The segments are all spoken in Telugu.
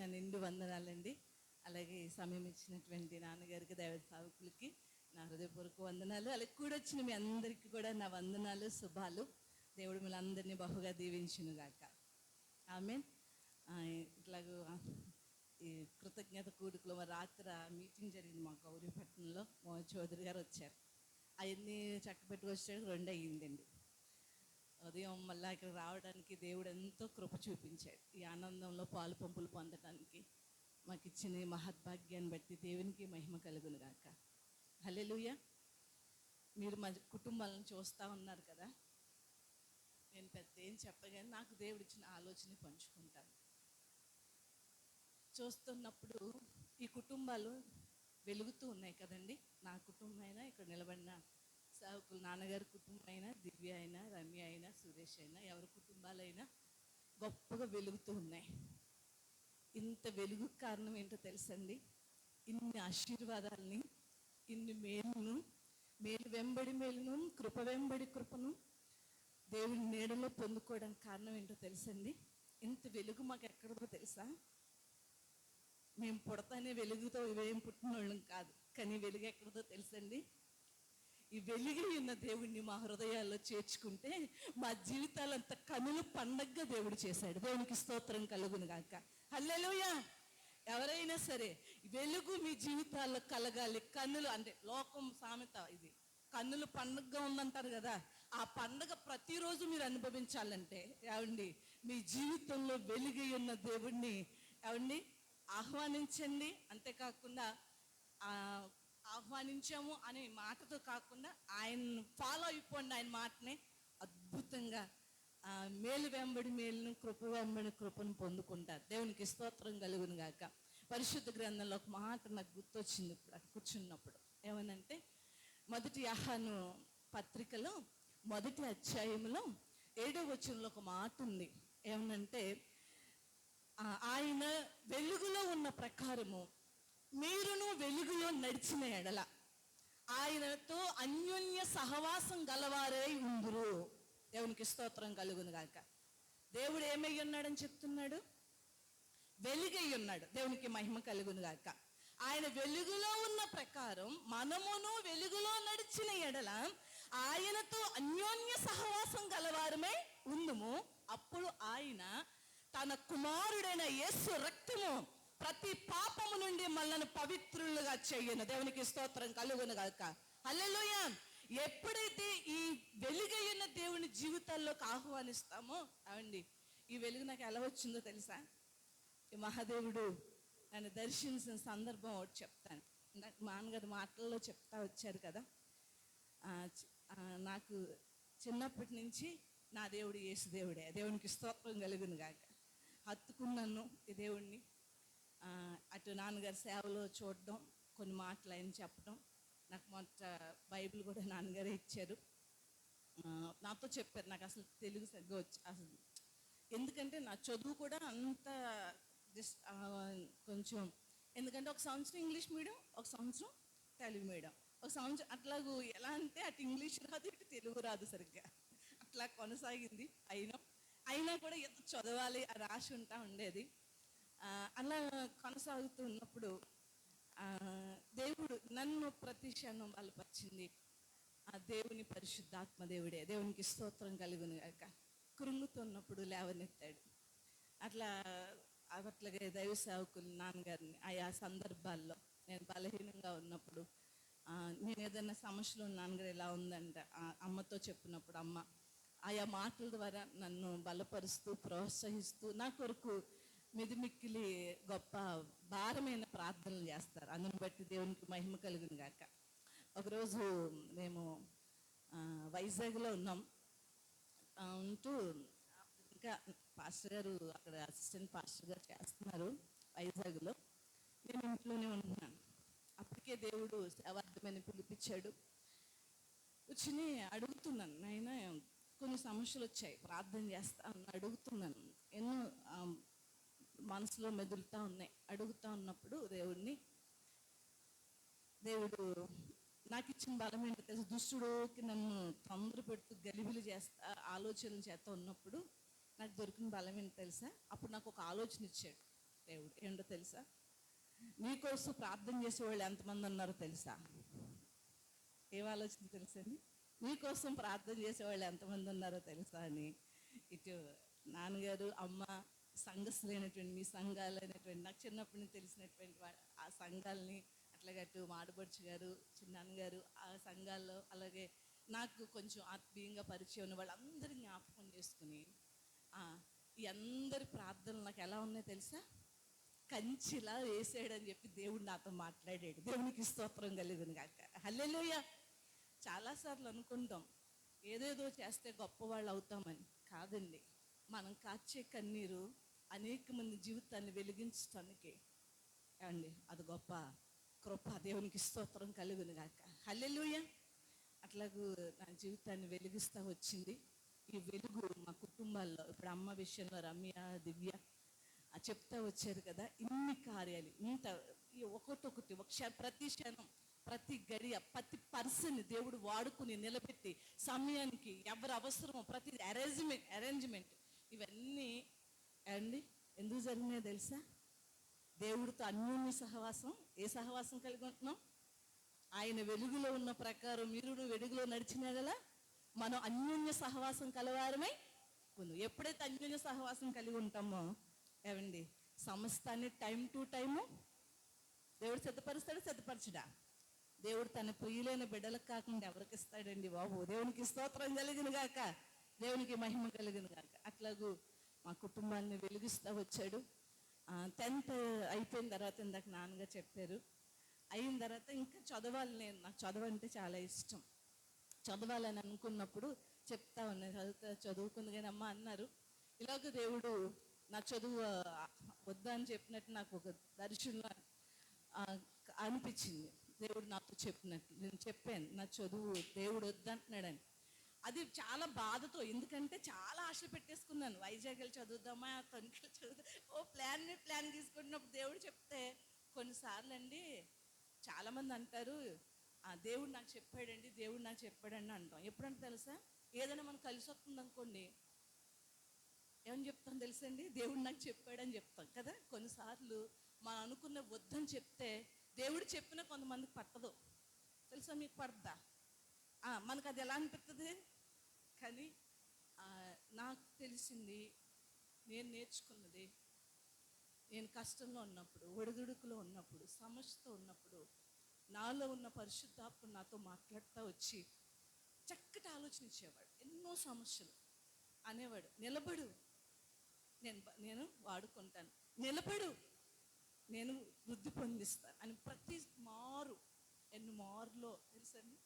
నా నిండు వందనాలండి. అలాగే ఈ సమయం ఇచ్చినటువంటి నాన్నగారికి, దైవ సేవకులకి నా హృదయపూర్వక వందనాలు. అలాగే కూడొచ్చిన మీ అందరికీ కూడా నా వందనాలు, శుభాలు. దేవుడు మిమ్మల్ని బహుగా దీవించును గాక. ఆమేన్. ఇట్లాగూ ఈ కృతజ్ఞత కూడుకులో రాత్రి మీటింగ్ జరిగింది మా గౌరీపట్నంలో. మోహన్ చౌదరి గారు వచ్చారు. అవన్నీ చక్కపెట్టుకు వచ్చాడు 2 అయ్యిందండి. ఉదయం మళ్ళీ ఇక్కడ రావడానికి దేవుడు ఎంతో కృప చూపించాడు. ఈ ఆనందంలో పాలు పంపులు పొందడానికి మాకు ఇచ్చిన ఈ మహద్భాగ్యాన్ని బట్టి దేవునికి మహిమ కలుగును గాక. హల్లెలూయా. మీరు మా కుటుంబాలను చూస్తూ ఉన్నారు కదా. నేను పెద్ద ఏం చెప్పగానే నాకు దేవుడు ఇచ్చిన ఆలోచన పంచుకుంటాను. చూస్తున్నప్పుడు ఈ కుటుంబాలు వెలుగుతూ ఉన్నాయి కదండి. నా కుటుంబం అయినా, ఇక్కడ నిలబడిన సేవకులు నాన్నగారి కుటుంబం అయినా, దివ్య అయినా, రమ్య అయినా, సురేష్ అయినా, ఎవరి కుటుంబాలైనా గొప్పగా వెలుగుతూ ఉన్నాయి. ఇంత వెలుగు కారణం ఏంటో తెలుసండి. ఇన్ని ఆశీర్వాదాలని, ఇన్ని మేలును, మేలు వెంబడి మేలును, కృప వెంబడి కృపను దేవుని నీడలో పొందుకోవడానికి కారణం ఏంటో తెలుసండి. ఇంత వెలుగు మాకు ఎక్కడో తెలుసా? మేము పుడతానే వెలుగుతో ఇవేం పుట్టిన వాళ్ళం కాదు, కానీ వెలుగు ఎక్కడదో తెలుసండి. ఈ వెలుగు ఉన్న దేవుణ్ణి మా హృదయాల్లో చేర్చుకుంటే మా జీవితాలంతా కనుల పండగగా దేవుడు చేశాడు. దేవునికి స్తోత్రం కలుగును గాక. హల్లెలూయా. ఎవరైనా సరే వెలుగు మీ జీవితాల్లో కలగాలి. కన్నులు అంటే లోకం సామెత ఇది, కన్నులు పండగగా ఉందంటారు కదా. ఆ పండగ ప్రతిరోజు మీరు అనుభవించాలంటే ఏమండి, మీ జీవితంలో వెలుగు ఉన్న దేవుణ్ణి ఏమండి ఆహ్వానించండి. అంతేకాకుండా ఆహ్వానించాము అనే మాటతో కాకుండా ఆయన ఫాలో అయిపోండి. ఆయన మాటనే అద్భుతంగా మేలు వెంబడి మేలును, కృప వెంబడి కృపను పొందుకుంటారు. దేవునికి స్తోత్రం కలుగును గాక. పరిశుద్ధ గ్రంథంలో ఒక మాట నాకు గుర్తొచ్చింది ఇప్పుడు అక్కడ కూర్చున్నప్పుడు. ఏమనంటే మొదటి యోహాను పత్రికలో 1వ అధ్యాయంలో 7వ వచనంలో ఒక మాట ఉంది. ఏమనంటే ఆయన వెలుగులో ఉన్న ప్రకారము మీరును వెలుగులో నడిచిన ఎడల ఆయనతో అన్యోన్య సహవాసం గలవారై ఉందురు. దేవునికి స్తోత్రం కలుగును గాక. దేవుడు ఏమై ఉన్నాడని చెప్తున్నాడు? వెలుగై ఉన్నాడు. దేవునికి మహిమ కలుగును గాక. ఆయన వెలుగులో ఉన్న ప్రకారం మనమును వెలుగులో నడిచిన ఎడల ఆయనతో అన్యోన్య సహవాసం గలవారమే ఉందుము. అప్పుడు ఆయన తన కుమారుడైన యేసు రక్తము ప్రతి పాపము నుండి మనల్ని పవిత్రులుగా చేయను. దేవునికి స్తోత్రం కలుగును గాక. హల్లెలూయా. ఎప్పుడైతే ఈ వెలుగైన దేవుని జీవితాల్లోకి ఆహ్వానిస్తామో అవండి, ఈ వెలుగు నాకు ఎలా వచ్చిందో తెలుసా? ఈ మహాదేవుడు నన్ను దర్శించిన సందర్భం ఒకటి చెప్తాను. నాకు మా నాన్నగారు మాటల్లో చెప్తా వచ్చారు కదా. నాకు చిన్నప్పటి నుంచి నా దేవుడు యేసు దేవుడే. దేవునికి స్తోత్రం కలుగును గాక. హత్తుకున్నాను ఈ దేవుణ్ణి. అటు నాన్నగారి సేవలో చూడడం, కొన్ని మాటలు ఆయన చెప్పడం. నాకు మొట్ట బైబిల్ కూడా నాన్నగారే ఇచ్చారు, నాతో చెప్పారు. నాకు అసలు తెలుగు సరిగ్గా అసలు ఎందుకంటే నా చదువు కూడా అంత కొంచెం, ఎందుకంటే ఒక సంవత్సరం ఇంగ్లీష్ మీడియం, ఒక సంవత్సరం తెలుగు మీడియం, ఒక సంవత్సరం అట్లాగూ ఎలా అంటే అటు ఇంగ్లీష్ రాదు, ఇటు తెలుగు రాదు సరిగ్గా. అట్లా కొనసాగింది. అయినా కూడా ఎంత చదవాలి ఆ రాసి ఉంటా ఉండేది. అలా కొనసాగుతూ ఉన్నప్పుడు దేవుడు నన్ను ప్రతి క్షణం బలపరిచింది ఆ దేవుని పరిశుద్ధాత్మ దేవుడే. దేవునికి స్తోత్రం కలుగును గాక. కృంగుతున్నప్పుడు లేవనెత్తాడు. అట్లాగే దైవ సేవకులు నాన్నగారిని ఆయా సందర్భాల్లో నేను బలహీనంగా ఉన్నప్పుడు, నేను ఏదైనా సమస్యలో నాన్నగారు ఎలా ఉందంట అమ్మతో చెప్పినప్పుడు అమ్మ ఆయా మాటల ద్వారా నన్ను బలపరుస్తూ ప్రోత్సహిస్తూ నా కొరకు మిదిమిక్కిలి గొప్ప భారమైన ప్రార్థనలు చేస్తారు. అందుని బట్టి దేవునికి మహిమ కలుగును గాక. ఒకరోజు మేము వైజాగ్లో ఉన్నాం. ఉంటూ ఇంకా పాస్టర్ గారు అక్కడ అసిస్టెంట్ పాస్టర్ గారు చేస్తున్నారు వైజాగ్లో. నేను ఇంట్లోనే ఉంటున్నాను. అప్పటికే దేవుడు సేవార్థమైన పిలిపించాడు. కూర్చుని అడుగుతున్నాను, నాయనా కొన్ని సమస్యలు వచ్చాయి, ప్రార్థన చేస్తా అడుగుతున్నాను. ఎన్నో మనసులో మెదులుతూ ఉన్నాయి. అడుగుతూ ఉన్నప్పుడు దేవుడు నాకు ఇచ్చిన బలం ఏంటో తెలుసు. దుష్టుడికి నన్ను తొందర పెడుతూ గలిబిలి చేస్తా ఆలోచనలు చేస్తూ ఉన్నప్పుడు నాకు దొరికిన బలం ఏంటో తెలుసా? అప్పుడు నాకు ఒక ఆలోచన ఇచ్చాడు. దేవుడు ఏంటో తెలుసా? నీకోసం ప్రార్థన చేసేవాళ్ళు ఎంతమంది ఉన్నారో తెలుసా? ఏం ఆలోచన తెలుసండి? నీకోసం ప్రార్థన చేసేవాళ్ళు ఎంతమంది ఉన్నారో తెలుసా అని. ఇటు నాన్నగారు, అమ్మ, సంఘస్థులైనటువంటి మీ సంఘాలైనటువంటి నాకు చిన్నప్పటి నుంచి తెలిసినటువంటి ఆ సంఘాలని, అట్లాగే అటు మాడబడుచు గారు, చిన్నాన్నగారు ఆ సంఘాల్లో, అలాగే నాకు కొంచెం ఆత్మీయంగా పరిచయం ఉన్న వాళ్ళందరూ జ్ఞాపకం చేసుకుని ఈ అందరి ప్రార్థనలు నాకు ఎలా ఉన్నాయో తెలుసా? కంచిలా వేసాడని చెప్పి దేవుడు నాతో మాట్లాడాడు. దేవునికి స్తోత్రం కలుగును గాక. హల్లెలూయా. చాలాసార్లు అనుకుంటాం ఏదేదో చేస్తే గొప్పవాళ్ళు అవుతామని. కాదండి, మనం కాచే కన్నీరు అనేక మంది జీవితాన్ని వెలిగించడానికి అండి, అది గొప్ప కృప. దేవునికి స్తోత్రం కలుగును గాక. హల్లెలూయా. అట్లాగూ నా జీవితాన్ని వెలిగిస్తూ వచ్చింది. ఈ వెలుగు మా కుటుంబాల్లో ఇప్పుడు అమ్మ విషయంలో రమ్య, దివ్య చెప్తా వచ్చారు కదా, ఇన్ని కార్యాలు, ఇంత ఒకటొకటి ప్రతి క్షణం, ప్రతి గడియ, ప్రతి పర్సన్ దేవుడు వాడుకుని నిలబెట్టి సమయానికి ఎవరు అవసరమో ప్రతి అరేంజ్మెంట్ ఇవన్నీ అండి ఎందుకు జరిగినాయో తెలుసా? దేవుడితో అన్యోన్య సహవాసం. ఏ సహవాసం కలిగి ఉంటున్నాం? ఆయన వెలుగులో ఉన్న ప్రకారం మీరు వెలుగులో నడిచినా గల మనం అన్యోన్య సహవాసం కలవారమై ఉంది. ఎప్పుడైతే అన్యోన్య సహవాసం కలిగి ఉంటామో ఏమండి, సమస్తాన్ని టైం టు టైము దేవుడు సిద్ధపరుస్తాడు. సిద్ధపరచడా? దేవుడు తన ప్రియులైన బిడ్డలకు కాకుండా ఎవరికి ఇస్తాడండి బాబు? దేవునికి స్తోత్రం కలిగిన గాక, దేవునికి మహిమ కలిగిన గాక. అట్లాగూ మా కుటుంబాన్ని వెలిగిస్తూ వచ్చాడు. 10th అయిపోయిన తర్వాత ఇందాక నాన్నగా చెప్పారు, అయిన తర్వాత ఇంకా చదవాలి. నాకు చదువు అంటే చాలా ఇష్టం. చదవాలని అనుకున్నప్పుడు చెప్తా ఉన్నాను, చదువుకుంది కానీ అమ్మ అన్నారు, ఇలాగ దేవుడు నా చదువు వద్దా అని చెప్పినట్టు నాకు ఒక దర్శనం అనిపించింది. దేవుడు నాతో చెప్పినట్టు నేను చెప్పాను, నా చదువు దేవుడు వద్దంటున్నాడని. అది చాలా బాధతో, ఎందుకంటే చాలా ఆశలు పెట్టేసుకున్నాను. వైజాగ్ వెళ్ళి చదువుదామా, తణుకులో చదువుదా, ప్లాన్ తీసుకుంటున్నప్పుడు దేవుడు చెప్తే కొన్నిసార్లు అండి చాలామంది అంటారు దేవుడు నాకు చెప్పాడండి, దేవుడు నాకు చెప్పాడండి అంటాం. ఎప్పుడంటే తెలుసా, ఏదైనా మనకు కలిసి వస్తుంది అనుకోండి, ఏమని చెప్తాం తెలుసండి? దేవుడు నాకు చెప్పాడని చెప్తాం కదా. కొన్నిసార్లు మనం అనుకున్న వద్దని చెప్తే దేవుడు చెప్పినా కొంతమందికి పట్టదు తెలుసా? మీకు పడద్దా? మనకు అది ఎలా అనిపిస్తుంది? కానీ నాకు తెలిసింది, నేను నేర్చుకున్నది, నేను కష్టంలో ఉన్నప్పుడు, ఒడిదుడుకులో ఉన్నప్పుడు, సమస్యతో ఉన్నప్పుడు నాలో ఉన్న పరిశుద్ధాత్మ నాతో మాట్లాడుతూ వచ్చి చక్కటి ఆలోచన ఇచ్చేవాడు. ఎన్నో సమస్యలు అనేవాడు, నిలబడు, నేను వాడుకుంటాను, నిలబడు, నేను వృద్ధి పొందిస్తాను అని. ప్రతి మారు, ఎన్ని మారులో తెలుసండి,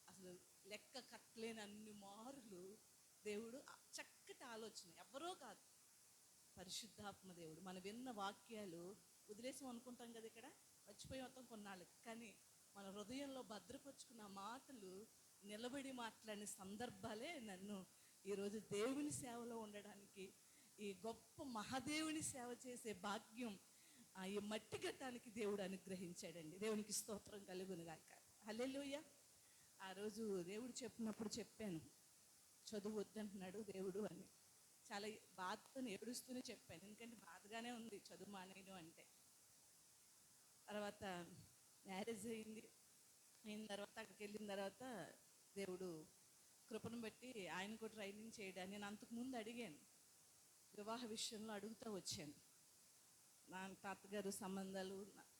అసలు లెక్క కట్టలేని అన్ని మారులు దేవుడు చక్కటి ఆలోచన, ఎవరో కాదు, పరిశుద్ధాత్మ దేవుడు. మనం విన్న వాక్యాలు వదిలేసాం అనుకుంటాం కదా, ఇక్కడ మర్చిపోయి వస్తాం కొన్నాళ్ళకి, కానీ మన హృదయంలో భద్రపరుచుకున్న మాటలు నిలబడి మాట్లాడిన సందర్భాలే నన్ను ఈరోజు దేవుని సేవలో ఉండడానికి, ఈ గొప్ప మహాదేవుని సేవ చేసే భాగ్యం ఈ మట్టి గట్టానికి దేవుడు అనుగ్రహించాడండి. దేవునికి స్తోత్రం కలుగును గాక. హల్లెలూయా. ఆ రోజు దేవుడు చెప్పినప్పుడు చెప్పాను, చదువు వద్దంటున్నాడు దేవుడు అని. చాలా బాధతో ఏడుస్తూనే చెప్పాను, ఎందుకంటే బాధగానే ఉంది చదువు మానేయడం అంటే. తర్వాత మ్యారేజ్ అయిన తర్వాత అక్కడికి వెళ్ళిన తర్వాత దేవుడు కృపను బట్టి ఆయనకు ట్రైనింగ్ చేయడానికి నేను అంతకుముందు అడిగాను, వివాహ విషయంలో అడుగుతూ వచ్చాను. నా తాతగారు సంబంధాలు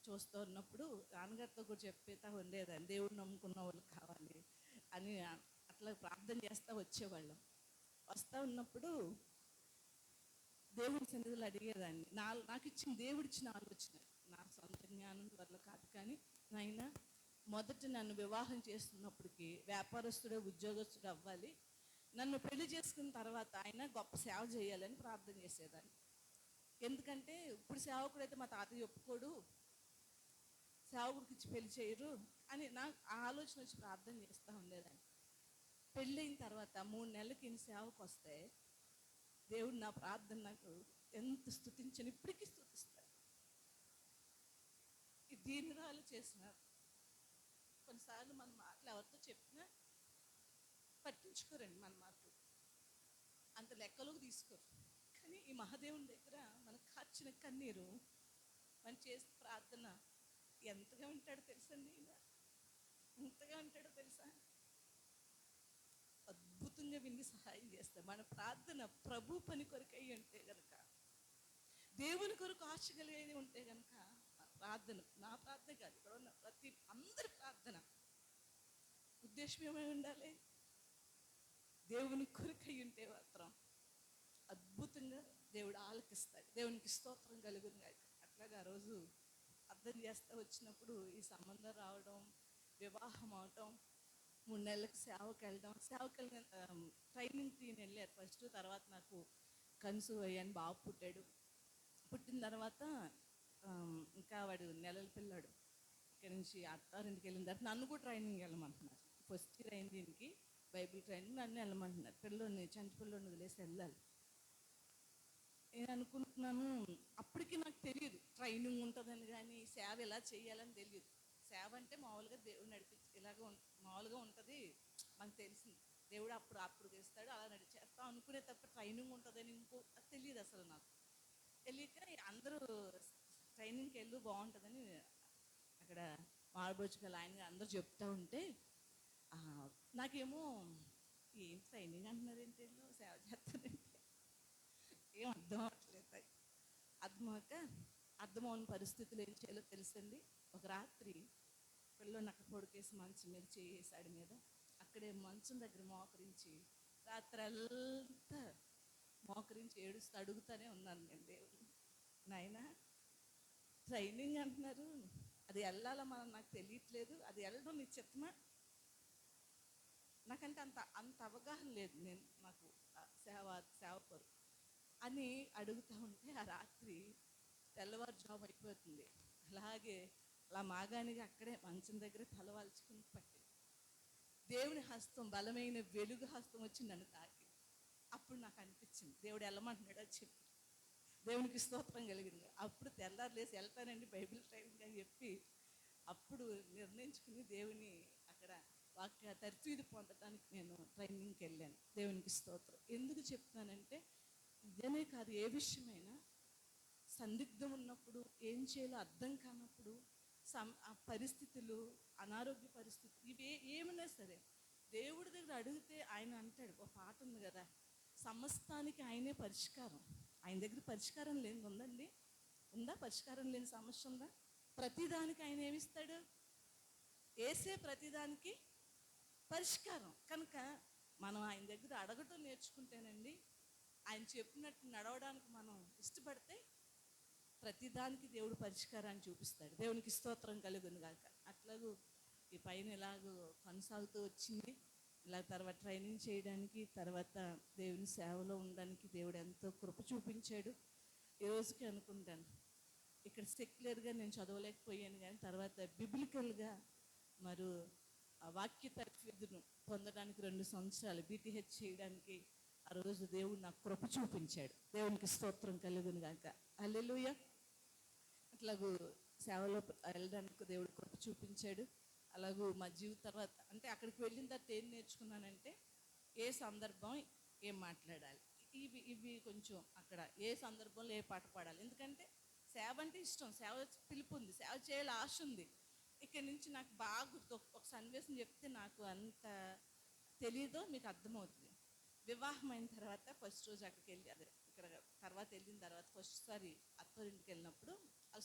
చూస్తూ ఉన్నప్పుడు నాన్నగారితో కూడా చెప్పేతా ఉండేదాన్ని, దేవుడు నమ్ముకున్న వాళ్ళు కావాలి అని అట్లా ప్రార్థన చేస్తూ వచ్చేవాళ్ళం. వస్తూ ఉన్నప్పుడు దేవుడి సన్నిధిలో అడిగేదాన్ని, నాకు ఇచ్చిన దేవుడిచ్చిన ఆలోచన, నా సొంత జ్ఞానం వల్ల కాదు, కానీ నాయన మొదట నన్ను వివాహం చేస్తున్నప్పటికీ వ్యాపారస్తుడే, ఉద్యోగస్తుడు అవ్వాలి, నన్ను పెళ్లి చేసుకున్న తర్వాత ఆయన గొప్ప సేవ చేయాలని ప్రార్థన చేసేదాన్ని. ఎందుకంటే ఇప్పుడు సేవకుడైతే మా తాతయ్య ఒప్పుకోడు, సేవకుడికి ఇచ్చి పెళ్లి చేయరు అని నాకు ఆ ఆలోచన వచ్చి ప్రార్థన చేస్తూ ఉండేదాన్ని. పెళ్ళైన తర్వాత 3 నెలలకి ఈయన సేవకు వస్తే దేవుడు నా ప్రార్థన నాకు ఎంత స్తుతించని, ఇప్పటికీ స్తుతిస్తాను. ఈ దీనురాలు చేసిన కొన్నిసార్లు మన మాటలు ఎవరితో చెప్పినా పట్టించుకోరండి, మన మాటలు అంత లెక్కలోకి తీసుకోరు. కానీ ఈ మహాదేవుని దగ్గర మనకు కార్చిన కన్నీరు ప్రార్థన ఎంతగా ఉంటాడో తెలుసండి. ఎంతగా ఉంటాడో తెలుసా? అద్భుతంగా విని సహాయం చేస్తాడు. మన ప్రార్థన ప్రభు పని కొరకు అయి ఉంటే గనక, దేవుని కొరకు ఆశ కలిగేది ఉంటే గనక, ప్రార్థన, నా ప్రార్థన కాదు, ఇక్కడ ఉన్న ప్రతి అందరి ప్రార్థన ఉద్దేశం ఏమై ఉండాలి? దేవుని కొరకు అయి ఉంటే మాత్రం అద్భుతంగా దేవుడు ఆలకిస్తాడు. దేవునికి స్తోత్రం కలుగును గాక. అట్లాగా ఆ రోజు అర్థం చేస్తూ వచ్చినప్పుడు ఈ సంబంధం రావడం, వివాహం అవటం, 3 నెలలకు సేవకి వెళ్ళడం, ట్రైనింగ్కి నేను వెళ్ళాను ఫస్ట్. తర్వాత నాకు కన్సీవ్ అయ్యాను, బాబు పుట్టాడు. పుట్టిన తర్వాత ఇంకా వాడు నెలల పిల్లాడు. ఇక్కడ నుంచి అత్తారింటికి వెళ్ళిన తర్వాత నన్ను కూడా ట్రైనింగ్ వెళ్ళమంటున్నారు. ఫస్ట్ ఇయర్ అయింది దీనికి, బైబిల్ ట్రైనింగ్, నన్ను వెళ్ళమంటున్నారు. పిల్లోడిని, చంటి పిల్లోడిని వదిలేసి వెళ్ళాలి. నేను అనుకుంటున్నాను, అప్పటికి నాకు తెలియదు ట్రైనింగ్ ఉంటుందని, కానీ సేవ ఎలా చేయాలని తెలియదు. సేవ అంటే మామూలుగా దేవుడు నడిపించి ఇలాగ మామూలుగా ఉంటుంది మనకు తెలిసింది. దేవుడు అప్పుడు చేస్తాడు, అలా నడిచేస్తాం అనుకునే తప్ప ట్రైనింగ్ ఉంటుందని అది తెలియదు అసలు నాకు. తెలియక అందరూ ట్రైనింగ్కి వెళ్ళు బాగుంటుందని అక్కడ మాడబోచుకలు ఆయన అందరూ చెప్తా ఉంటే, నాకేమో ఏం ట్రైనింగ్ అంటున్నారు ఏంటి, సేవ చేస్తానంటే ఏం అర్థం అవ్వట్లేదు. అర్థమవుని పరిస్థితులు ఏం చేయాలో తెలుసండి. ఒక రాత్రి పిల్లని అక్కడ పొడికేసి మంచం మీద చేసాడి మీద, అక్కడే మంచం దగ్గర మోకరించి రాత్రి అంతా మోకరించి ఏడుస్తూ అడుగుతానే ఉన్నాను నేను, దేవుడు నాయనా ట్రైనింగ్ అంటున్నారు, అది వెళ్ళాలా మనం, నాకు తెలియట్లేదు, అది వెళ్ళడం నీ చిత్తమా? నాకంటే అంత అవగాహన లేదు నాకు సేవ కొరకు అని అడుగుతూ ఉంటే, ఆ రాత్రి తెల్లవారుజాము అయిపోతుంది. అలాగే అలా మాగానిగా అక్కడే మంచం దగ్గర తలవాల్చుకుని పట్టి దేవుని హస్తం, బలమైన వెలుగు హస్తం వచ్చి నన్ను తాకి. అప్పుడు నాకు అనిపించింది దేవుడు వెళ్ళమంటున్నాడు అని చెప్పి. దేవునికి స్తోత్రం కలిగింది. అప్పుడు తెల్లారు లేసి వెళ్తానండి బైబిల్ ట్రైనింగ్ అని చెప్పి అప్పుడు నిర్ణయించుకుని దేవుని అక్కడ వాక్య తర్ఫీదు పొందడానికి నేను ట్రైనింగ్కి వెళ్ళాను. దేవునికి స్తోత్రం. ఎందుకు చెప్తున్నానంటే, ఇదనే కాదు, ఏ విషయమైనా సందిగ్ధం ఉన్నప్పుడు, ఏం చేయాలో అర్థం కానప్పుడు, ఆ పరిస్థితులు, అనారోగ్య పరిస్థితులు, ఇవి ఏమైనా సరే దేవుడి దగ్గర అడిగితే ఆయన అంటాడు. ఒక పాట ఉంది కదా, సమస్తానికి ఆయనే పరిష్కారం. ఆయన దగ్గర పరిష్కారం లేని ఉందండి? ఉందా? పరిష్కారం లేని సమస్య ఉందా? ప్రతిదానికి ఆయన ఏమిస్తాడు? ఏసే ప్రతిదానికి పరిష్కారం. కనుక మనం ఆయన దగ్గర అడగటం నేర్చుకుంటేనండి, ఆయన చెప్పినట్టు నడవడానికి మనం ఇష్టపడితే ప్రతిదానికి దేవుడు పరిష్కారాన్ని చూపిస్తాడు. దేవునికి స్తోత్రం కలుగును గాక. అట్లాగూ ఈ పైన ఎలాగో కొనసాగుతూ వచ్చింది. ఇలా తర్వాత ట్రైనింగ్ చేయడానికి, తర్వాత దేవుని సేవలో ఉండడానికి దేవుడు ఎంతో కృప చూపించాడు. ఈ రోజుకి అనుకుంటాను, ఇక్కడ సెక్యులర్గా నేను చదవలేకపోయాను, కానీ తర్వాత బిబ్లికల్గా మరి వాక్య తర్ఫీదును పొందడానికి 2 సంవత్సరాలు BTH చేయడానికి ఆ రోజు దేవుడు నాకు కృప చూపించాడు. దేవునికి స్తోత్రం కలుగును గాక. హల్లెలూయా. అట్లాగూ సేవలో వెళ్ళడానికి దేవుడు కృప చూపించాడు. అలాగూ మా జీవితం తర్వాత అంటే అక్కడికి వెళ్ళిన తర్వాత ఏం నేర్చుకున్నానంటే, ఏ సందర్భం ఏం మాట్లాడాలి, ఇవి కొంచెం అక్కడ ఏ సందర్భంలో ఏ పాట పాడాలి. ఎందుకంటే సేవ అంటే ఇష్టం, సేవ పిలుపు ఉంది, సేవ చేయాలి ఆశ ఉంది. ఇక్కడి నుంచి నాకు బాగా గుర్తు. ఒక సన్నివేశం చెప్తే నాకు అంత తెలీదో మీకు అర్థమవుతుంది. వివాహం అయిన తర్వాత ఫస్ట్ రోజు అక్కడికి వెళ్ళి, అదే ఇక్కడ తర్వాత వెళ్ళిన తర్వాత ఫస్ట్ సారి అత్తోరింటికి వెళ్ళినప్పుడు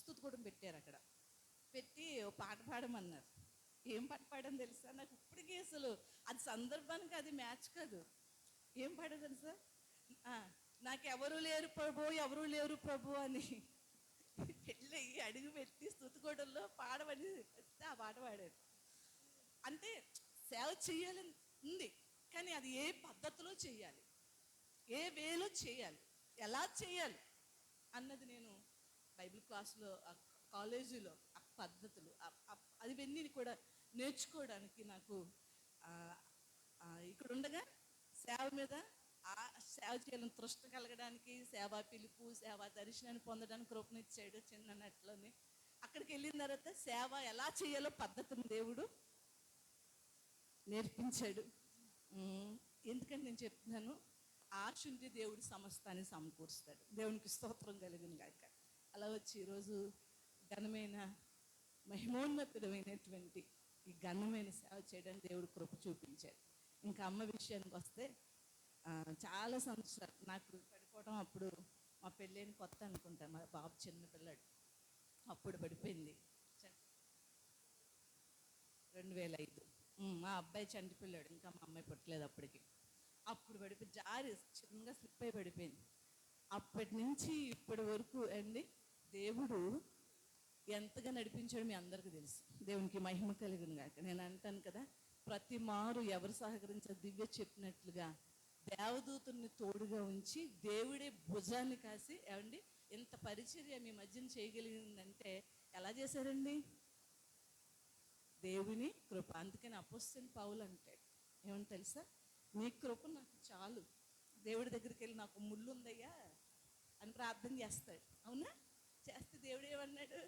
స్తుతి కూడా పెట్టారు. అక్కడ పెట్టి ఓ పాట పాడమన్నారు. ఏం పాట పాడని తెలుసా? నాకు ఇప్పటికీ అసలు అది సందర్భానికి అది మ్యాచ్ కాదు. ఏం పాట తెలుసా? నాకు ఎవరు లేరు ప్రభు, ఎవరు లేరు ప్రభు అని పెళ్ళి అడుగు పెట్టి స్తుతికోవడంలో పాడమని వస్తే ఆ పాట పాడారు. అంటే సేవ చేయాలని ఉంది, కానీ అది ఏ పద్ధతిలో చేయాలి, ఏ వేలో చేయాలి, ఎలా చేయాలి అన్నది నేను బైబిల్ క్లాస్లో, కాలేజీలో ఆ పద్ధతులు అవన్నీ కూడా నేర్చుకోవడానికి నాకు ఇక్కడ ఉండగా సేవ మీద సేవ చేయాలని తృష్ట కలగడానికి, సేవా పిలుపు, సేవా దర్శనాన్ని పొందడానికి కృపనిచ్చాడు చిన్నట్లోనే. అక్కడికి వెళ్ళిన తర్వాత సేవ ఎలా చేయాలో పద్ధతిని దేవుడు నేర్పించాడు. ఎందుకంటే నేను చెప్తున్నాను, ఆశ ఉంటే దేవుడు సమస్తాన్ని సమకూరుస్తాడు. దేవునికి స్తోత్రం కలిగిన గాక. అలా వచ్చి ఈరోజు ఘనమైన మహిమోన్నతుడమైనటువంటి ఈ ఘనమైన సేవ చేయడానికి దేవుడు కృప చూపించాడు. ఇంకా అమ్మ విషయానికి వస్తే చాలా సంవత్సరాలు నాకు పడిపోవడం, అప్పుడు మా పెళ్ళైన కొత్త అనుకుంటాను, మా బాబు చిన్న పిల్లాడు, అప్పుడు పడిపోయింది 2005. మా అబ్బాయి చంటి పిల్లాడు, ఇంకా మా అమ్మాయి పుట్టలేదు అప్పటికి. అప్పుడు పడిపోయి జారి చిన్నగా స్లిప్ అయి పడిపోయింది. అప్పటి నుంచి ఇప్పటి వరకు అండి దేవుడు ఎంతగా నడిపించాడు మీ అందరికీ తెలుసు. దేవునికి మహిమ కలిగిన గాక. నేను అంటాను కదా, ప్రతి మారు ఎవరు సహకరించారు, దివ్య చెప్పినట్లుగా దేవదూతుల్ని తోడుగా ఉంచి దేవుడే భుజాన్ని కాసి ఏమండి ఇంత పరిచర్య మీ మధ్యన చేయగలిగిందంటే ఎలా చేశారండి? దేవుని కృప. అందుకని అపోస్తలుడైన పౌలు అంటాడు ఏమని తెలుసా, నీ కృప నాకు చాలు, దేవుడి దగ్గరికి వెళ్ళి నాకు ముళ్ళు ఉందయ్యా అని ప్రార్థన చేస్తాడు. అవునా? చేస్తే దేవుడు ఏమన్నాడు?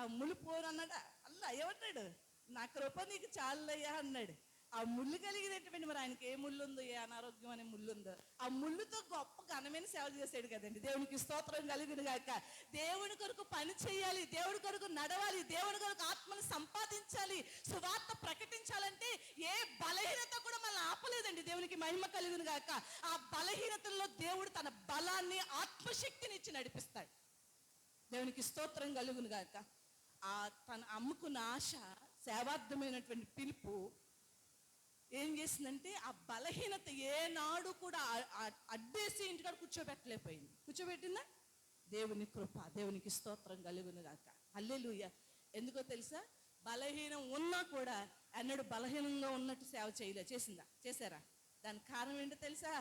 ఆ ముళ్ళు పోరు అన్నాడా? అల్లా ఏమన్నాడు? నా కృప నీకు చాలయ్యా అన్నాడు. ఆ ముళ్ళు కలిగినటువంటి, మరి ఆయనకి ఏ ముళ్ళు ఉందో, ఏ అనారోగ్యం అనే ముళ్ళు ఉందో, ఆ ముళ్ళుతో గొప్ప ఘనమైన సేవ చేశాడు కదండి. దేవునికి స్తోత్రం కలిగిన గాక. దేవుని కొరకు పని చేయాలి, దేవుడి కొరకు నడవాలి, దేవుని కొరకు ఆత్మను సంపాదించాలి, సువార్త ప్రకటించాలంటే ఏ బలహీనత కూడా మనల్ని ఆపలేదండి. దేవునికి మహిమ కలిగిన గాక. ఆ బలహీనతల్లో దేవుడు తన బలాన్ని, ఆత్మశక్తిని ఇచ్చి నడిపిస్తాడు. దేవునికి స్తోత్రం కలుగును గాక. ఆ తన అమ్ముకున్న ఆశ, సేవార్థమైనటువంటి పిలుపు ఏం చేసిందంటే ఆ బలహీనత ఏనాడు కూడా అడ్డేసి ఇంటికాడ కూర్చోబెట్టలేకపోయింది. కూర్చోబెట్టిందా? దేవుని కృప. దేవునికి స్తోత్రం కలుగును గాక. హల్లెలూయా. ఎందుకో తెలుసా, బలహీనం ఉన్నా కూడా అన్నడు బలహీనంగా ఉన్నట్టు సేవ చేసిందా? చేశారా? దానికి కారణం ఏంటో తెలుసా?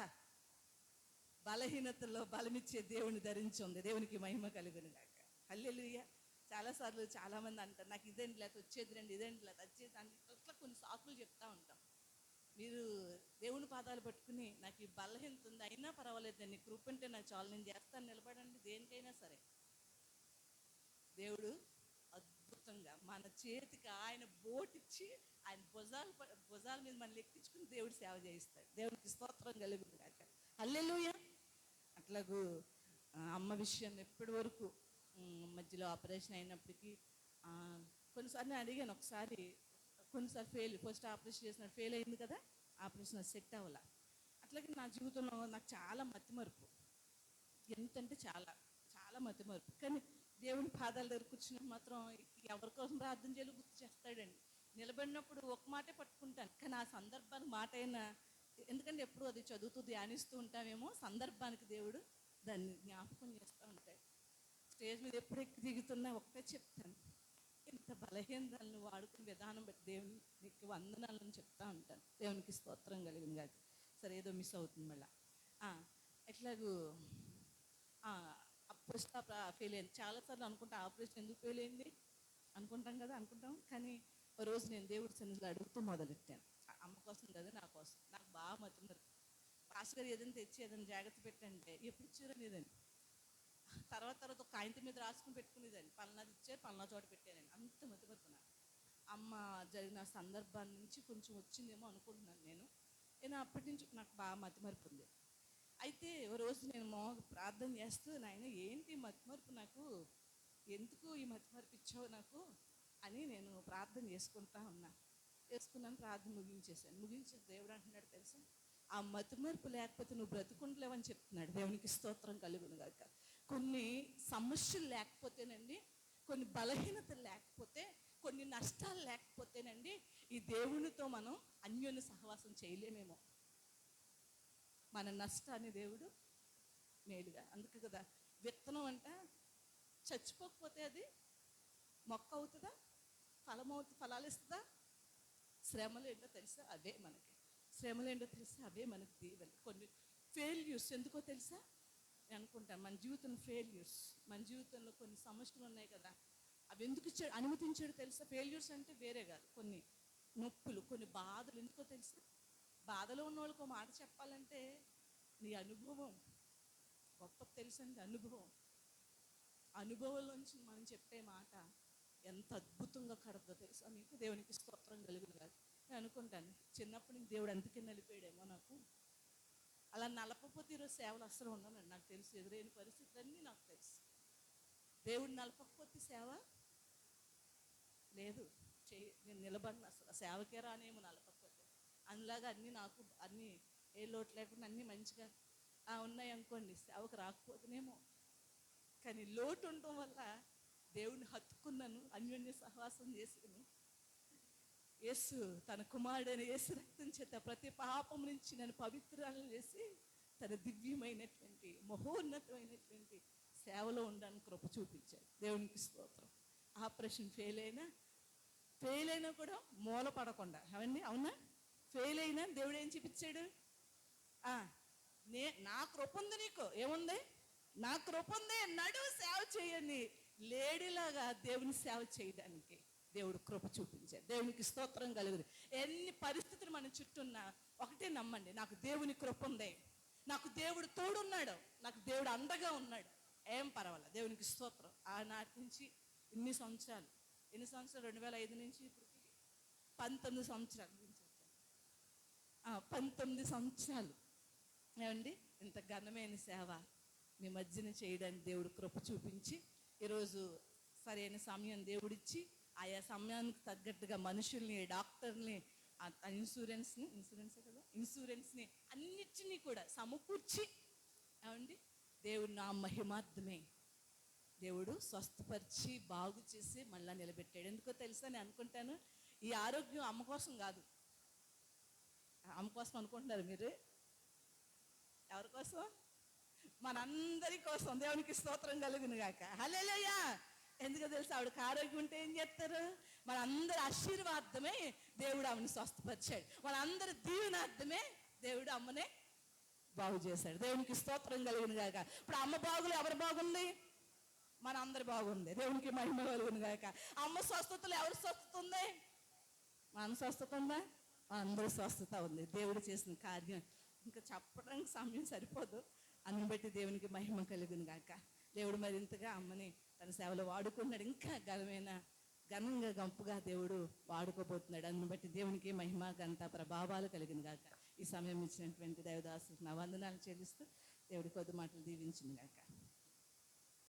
బలహీనతలో బలమిచ్చే దేవుని ధరించి ఉంది. దేవునికి మహిమ కలుగును గాక. హల్లెలూయా. చాలాసార్లు చాలామంది అంటారు, నాకు ఇదేంటి లేదు, వచ్చేది రండి, ఇదేంటి లేదు, వచ్చేది అని అట్లా కొన్ని సాకులు చెప్తా ఉంటాం. మీరు దేవుని పాదాలు పట్టుకుని, నాకు ఈ బలహీనత ఉంది అయినా పర్వాలేదు, నీ కృప ఉంటే నాకు చాలు, నేను చేస్తాను, నిలబడండి, దేనికైనా సరే. దేవుడు అద్భుతంగా మన చేతికి ఆయన బోటిచ్చి ఆయన భుజాల మీద మనం ఎక్కించుకుని దేవుడు సేవ చేయిస్తాడు. దేవునికి స్తోత్రం కలుగుతుంది కాక. హల్లెలూయా. అట్లాగూ అమ్మ విషయం ఎప్పటి వరకు మధ్యలో ఆపరేషన్ అయినప్పటికీ కొన్నిసార్లు నేను అడిగాను, ఒకసారి కొన్నిసార్లు ఫస్ట్ ఆపరేషన్ చేసిన ఫెయిల్ అయింది కదా, ఆపరేషన్ సెట్ అవ్వాల. అట్లాగే నా జీవితంలో నాకు చాలా మతిమరుపు, ఎంతంటే చాలా చాలా మతిమరుపు. కానీ దేవుని పాదాల దగ్గర కూర్చుని మాత్రం ఎవరి కోసం ప్రార్థన చేయాలో గుర్తు చేస్తాడండి. నిలబడినప్పుడు ఒక మాటే పట్టుకుంటాను, కానీ ఆ సందర్భానికి మాట అయినా, ఎందుకంటే ఎప్పుడు అది చదువుతూ ధ్యానిస్తూ ఉంటామేమో, సందర్భానికి దేవుడు దాన్ని జ్ఞాపకం చేస్తూ ఉంటాడు. స్టేజ్ మీద ఎప్పుడు ఎక్కి దిగుతున్నా ఒక్కటే చెప్తాను, ఇంత బలహీనతలను వాడుకునే విధానం బట్టి దేవునికి వందనాలను చెప్తా ఉంటాను. దేవునికి స్తోత్రం కలిగింది కాదు. సరే, ఏదో మిస్ అవుతుంది మళ్ళీ. ఎట్లాగూ ఫస్ట్ ఫెయిల్ అయింది. చాలాసార్లు అనుకుంటా ఆపరేషన్ ఎందుకు ఫెయిల్ అయింది అనుకుంటాం కదా, అనుకుంటాం. కానీ ఓ రోజు నేను దేవుడి సన్నిధిలో అడుగుతూ మొదలెట్టాను. అమ్మ కోసం కదా, నా కోసం. నాకు బాగా మతున్నారు. పాస్టర్ గారు ఏదైనా తెచ్చి ఏదైనా జాగ్రత్త పెట్టంటే ఎప్పుడు ఇచ్చారనేదని, తర్వాత ఒక కాగితం మీద రాసుకుని పెట్టుకునేదాన్ని, పలానాది ఇచ్చారు, పలానా చోట పెట్టానని. అంత మతిమరుపున అమ్మ జరిగిన సందర్భాన్ని నుంచి కొంచెం వచ్చిందేమో అనుకుంటున్నాను నేను అప్పటి నుంచి నాకు బాగా మతిమరుపు ఉంది. అయితే ఓ రోజు నేను ప్రార్థన చేస్తూ, నాయన ఏంటి మతిమరుపు, నాకు ఎందుకు ఈ మతిమరుపు ఇచ్చావు నాకు అని నేను ప్రార్థన చేసుకున్నాను. ప్రార్థన ముగించేసి దేవుడు అంటున్నాడు తెలుసా, ఆ మతిమరుపు లేకపోతే నువ్వు బ్రతుకుంటలేవని చెప్తున్నాడు. దేవునికి స్తోత్రం కలుగును గాక. కొన్ని సమస్యలు లేకపోతేనండి, కొన్ని బలహీనతలు లేకపోతే, కొన్ని నష్టాలు లేకపోతేనండి, ఈ దేవునితో మనం అన్యోన్య సహవాసం చేయలేమేమో. మన నష్టాన్ని దేవుడు మేలుగా, అందుకే కదా విత్తనం అంట చచ్చిపోకపోతే అది మొక్క అవుతుందా, ఫలాలు ఇస్తుందా? శ్రమలు ఏంటో తెలుసా, అవే మనకి శ్రమలు ఏంటో తెలుసా, అవే మనకి దీవెన. కొన్ని ఫెయిల్యూర్స్ ఎందుకో తెలుసా, నేను అనుకుంటాను మన జీవితంలో ఫెయిల్యూర్స్, మన జీవితంలో కొన్ని సమస్యలు ఉన్నాయి కదా, అవి ఎందుకు అనుమతించాడు తెలుసా? ఫెయిల్యూర్స్ అంటే వేరే కాదు, కొన్ని నొప్పులు, కొన్ని బాధలు. ఎందుకో తెలుసా, బాధలో ఉన్న వాళ్ళకి ఒక మాట చెప్పాలంటే, నీ అనుభవం గొప్ప తెలుసండి. అనుభవంలోంచి మనం చెప్పే మాట ఎంత అద్భుతంగా కడదో తెలుసా మీకు. దేవునికి స్తోత్రం కలుగును కాదు. నేను అనుకుంటాను, చిన్నప్పటి నుంచి దేవుడు అందుకే నలిపాడేమో నాకు. అలా నలపపోతే ఈరోజు సేవలు అస్సలు ఉండనండి. నాకు తెలుసు, ఎదురైన పరిస్థితులన్నీ నాకు తెలుసు. దేవుడు నలపకపోతే సేవ లేదు. నేను నిలబడిన అసలు సేవకే రానేమో నలపకపోతే. అందులాగా అన్నీ నాకు అన్నీ ఏ లోటు లేకుండా అన్నీ మంచిగా ఉన్నాయి అనుకోండి, సేవకు రాకపోతేనేమో. కానీ లోటు ఉండటం వల్ల దేవుడిని హత్తుకున్నాను, అన్యోన్య సహవాసం చేసాను. యేసు తన కుమారుడైన యేసు రక్తం చేత ప్రతి పాపం నుంచి నన్ను పవిత్రాలను చేసి తన దివ్యమైనటువంటి మహోన్నతమైనటువంటి సేవలో ఉండడానికి కృప చూపించాడు. దేవునికి స్తోత్రం. ఆపరేషన్ ఫెయిల్ అయినా కూడా మూలపడకుండా, అవన్నీ అవునా, ఫెయిల్ అయినా దేవుడు ఏం చూపించాడు? నా కృప ఉంది, నీకు ఏముంది, నా కృప ఉంది, నడు సేవ చేయని లేడీలాగా దేవుని సేవ చేయడానికి దేవుడు కృప చూపించాడు. దేవునికి స్తోత్రం కలుగుదు. ఎన్ని పరిస్థితులు మన చుట్టూ ఉన్నా ఒకటే నమ్మండి, నాకు దేవుని కృప ఉంది, నాకు దేవుడు తోడున్నాడు, నాకు దేవుడు అండగా ఉన్నాడు, ఏం పర్వాలేదు. దేవునికి స్తోత్రం. ఆనాటి నుంచి ఎన్ని సంవత్సరాలు 2005 నుంచి ఇప్పటికి 19 సంవత్సరాలు 19 సంవత్సరాలు ఏమండి, ఇంత ఘనమైన సేవ మీ మధ్యన చేయడానికి దేవుడు కృప చూపించి ఈరోజు సరైన సమయం దేవుడిచ్చి ఆయా సమయానికి తగ్గట్టుగా మనుషుల్ని, డాక్టర్ని, ఇన్సూరెన్స్ని అన్నిటినీ కూడా సమకూర్చి ఏమండి దేవుడు నా మహిమార్థమే దేవుడు స్వస్థపరిచి బాగు చేసి మళ్ళీ నిలబెట్టాడు. ఎందుకో తెలుసా, నేను అనుకుంటాను ఈ ఆరోగ్యం అమ్మ కోసం కాదు. అమ్మ కోసం అనుకుంటున్నారు మీరు? ఎవరి కోసం? మనందరి కోసం. దేవునికి స్తోత్రం కలుగును గాక. హల్లెలూయా. ఎందుకో తెలుసా, ఆవిడకి ఆరోగ్యం ఉంటే ఏం చేస్తారు? మనందరి ఆశీర్వాదమే దేవుడు ఆమెను స్వస్థపరిచాడు. మనందరి దీవెనార్థమే దేవుడు అమ్మనే బాగు చేశాడు. దేవునికి స్తోత్రం కలుగును గాక. ఇప్పుడు అమ్మ బాగులు ఎవరు బాగుంది? మన అందరి బాగుంది. దేవునికి మహిమ కలుగును గాక. అమ్మ స్వస్థతలు ఎవరి స్వస్థత ఉంది? మన స్వస్థత ఉందా? అందరి స్వస్థత ఉంది. దేవుడు చేసిన కార్యం ఇంకా చెప్పడానికి సమయం సరిపోదు. అన్ని బట్టి దేవునికి మహిమ కలుగును గాక. దేవుడు మరింతగా అమ్మని తన సేవలో వాడుకున్నాడు. ఇంకా ఘనంగా గంపుగా దేవుడు వాడుకోబోతున్నాడు. అందుని బట్టి దేవునికి మహిమ ఘనత ప్రభావాలు కలిగిన గాక. ఈ సమయం ఇచ్చినటువంటి దేవదాసు నా వందనాలు చెల్లిస్తూ దేవుడి కొద్ది మాటలు దీవించును గాక.